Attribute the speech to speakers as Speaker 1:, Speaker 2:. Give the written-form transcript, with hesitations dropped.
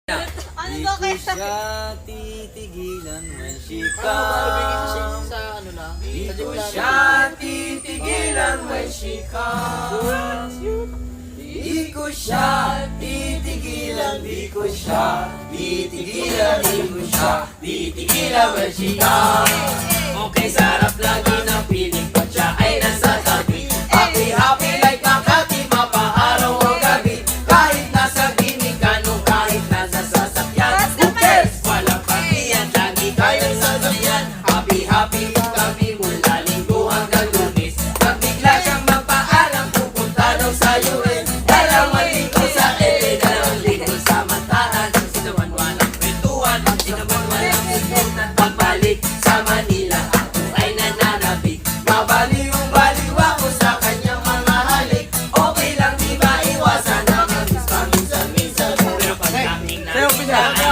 Speaker 1: Ano
Speaker 2: Di
Speaker 1: ba
Speaker 2: ko
Speaker 1: kayo
Speaker 2: siya titigilan when she
Speaker 3: Sa
Speaker 2: comes.
Speaker 3: ano na?
Speaker 2: Di
Speaker 3: Sa
Speaker 2: ko
Speaker 3: Jimla.
Speaker 2: siya titigilan when she comes. Di ko siya titigilan, di ko siya titigilan, di ko siya titigilan when she comes. Okay, sarap lagi ng piling ko siya ay nasa tabi. Happy, happy like Makati, mapaaraw o gabi. Kahit nasa Ginikano, kahit nasa sasakyan. Who cares? Walang partiyan, lagi kayang sasakyan. Happy, happy kami mula Linggo hanggang Lunes. Pag bigla siyang magpaalam, pupunta daw sa US. Dalawang linggo sa LA, dalawang linggo sa Mantahan. Di naman walang kwentuhan, di naman walang kwentuhan. Pagbalik sa Manila, ako ay nananabik. Mabaliw-baliw ako sa kanyang mga halik. Okay lang di maiwasan na mamiss paminsan-minsan. Pero pag aming nakita ay